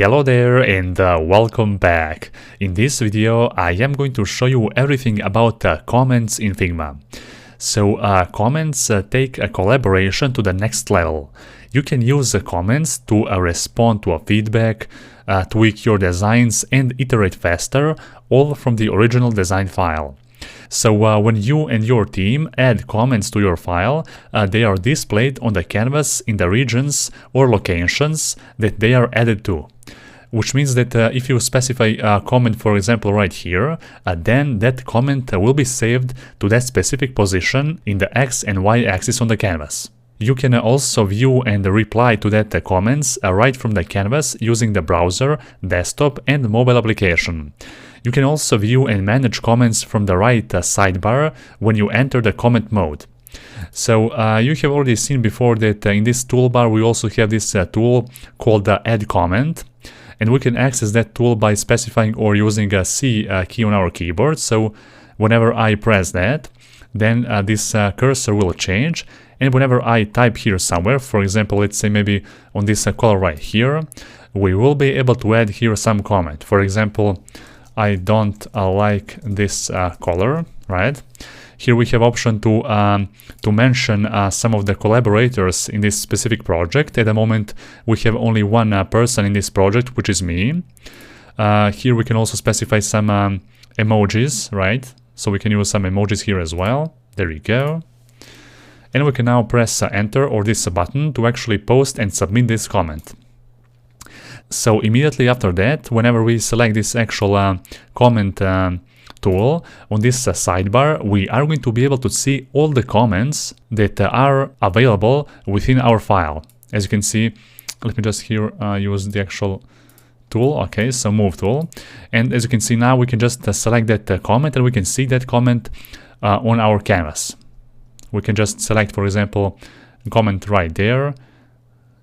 Hello there and welcome back. In this video I am going to show you everything about comments in Figma. So comments take a collaboration to the next level. You can use comments to respond to a feedback, tweak your designs and iterate faster, all from the original design file. So when you and your team add comments to your file, they are displayed on the canvas in the regions or locations that they are added to. Which means that if you specify a comment, for example, right here, then that comment will be saved to that specific position in the X and Y axis on the canvas. You can also view and reply to that comments right from the canvas using the browser, desktop and mobile application. You can also view and manage comments from the right sidebar when you enter the comment mode. So you have already seen before that in this toolbar we also have this tool called the Add Comment. And we can access that tool by specifying or using a C key on our keyboard. So whenever I press that, then this cursor will change. And whenever I type here somewhere, for example, let's say maybe on this color right here, we will be able to add here some comment. For example, I don't like this color, right? Here we have option to mention some of the collaborators in this specific project. At the moment, we have only one person in this project, which is me. Here we can also specify some emojis, right? So we can use some emojis here as well. There you go. And we can now press enter or this button to actually post and submit this comment. So immediately after that, whenever we select this actual comment tool on this sidebar, we are going to be able to see all the comments that are available within our file. As you can see, let me just here use the actual tool. Okay, so move tool. And as you can see now, we can just select that comment and we can see that comment on our canvas. We can just select, for example, comment right there.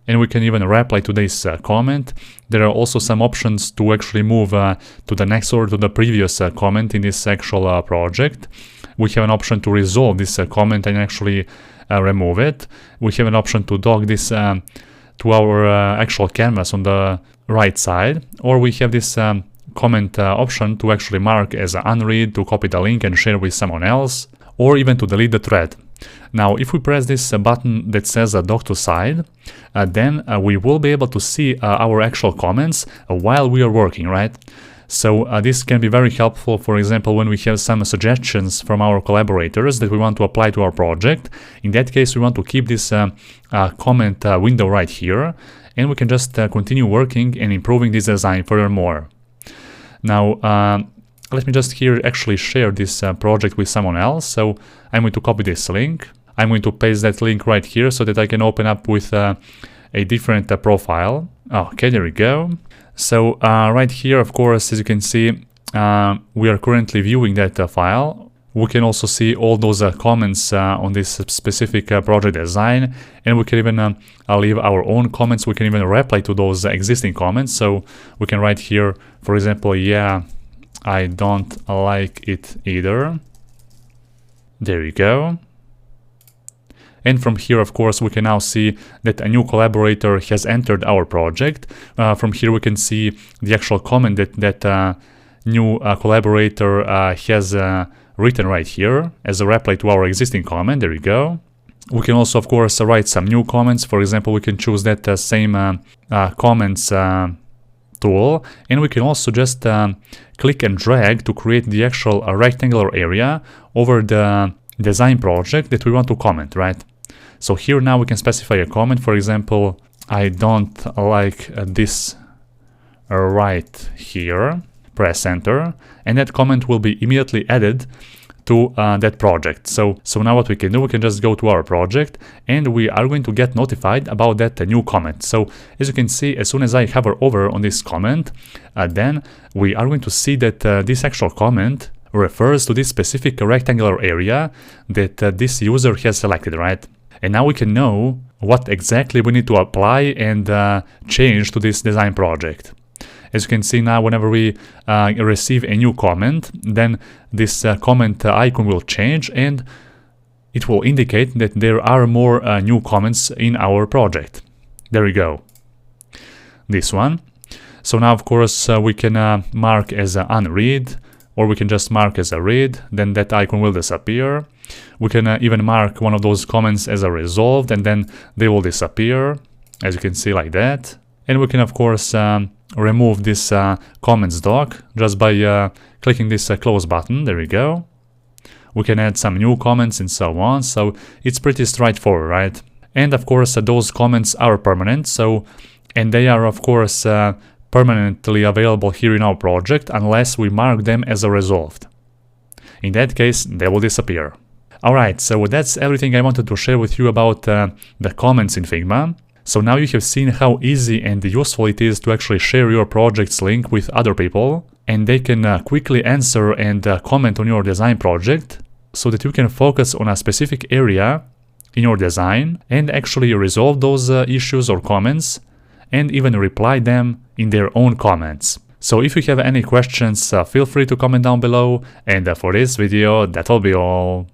And we can even reply to this comment. There are also some options to actually move to the next or to the previous comment in this actual project. We have an option to resolve this comment and actually remove it. We have an option to dock this to our actual canvas on the right side. Or we have this comment option to actually mark as unread, to copy the link and share with someone else, or even to delete the thread. Now, if we press this button that says dock to side, then we will be able to see our actual comments while we are working, right? So this can be very helpful, for example, when we have some suggestions from our collaborators that we want to apply to our project. In that case, we want to keep this comment window right here, and we can just continue working and improving this design furthermore. Now, let me just here actually share this project with someone else. So I'm going to copy this link. I'm going to paste that link right here so that I can open up with a different profile. Okay, there we go. So right here, of course, as you can see, we are currently viewing that file. We can also see all those comments on this specific project design, and we can even leave our own comments. We can even reply to those existing comments. So we can write here, for example, yeah, I don't like it either. There you go. And from here, of course, we can now see that a new collaborator has entered our project. From here, we can see the actual comment that new collaborator has written right here as a reply to our existing comment. There you go. We can also, of course, write some new comments. For example, we can choose that same comments tool, and we can also just click and drag to create the actual rectangular area over the design project that we want to comment, right? So here now we can specify a comment. For example, I don't like this right here. Press enter, and that comment will be immediately added to that project. So now what we can do, we can just go to our project and we are going to get notified about that new comment. So as you can see, as soon as I hover over on this comment, then we are going to see that this actual comment refers to this specific rectangular area that this user has selected, right? And now we can know what exactly we need to apply and change to this design project. As you can see now, whenever we receive a new comment, then this comment icon will change and it will indicate that there are more new comments in our project. There we go. This one. So now of course we can mark as unread, or we can just mark as a read, then that icon will disappear. We can even mark one of those comments as a resolved, and then they will disappear, as you can see, like that. And we can of course remove this comments dock just by clicking this close button. There we go. We can add some new comments and so on, so it's pretty straightforward, right? And of course those comments are permanent, and they are of course permanently available here in our project unless we mark them as a resolved. In that case, they will disappear. Alright, so that's everything I wanted to share with you about the comments in Figma. So now you have seen how easy and useful it is to actually share your project's link with other people, and they can quickly answer and comment on your design project, so that you can focus on a specific area in your design and actually resolve those issues or comments, and even reply them in their own comments. So if you have any questions, feel free to comment down below, and for this video, that'll be all.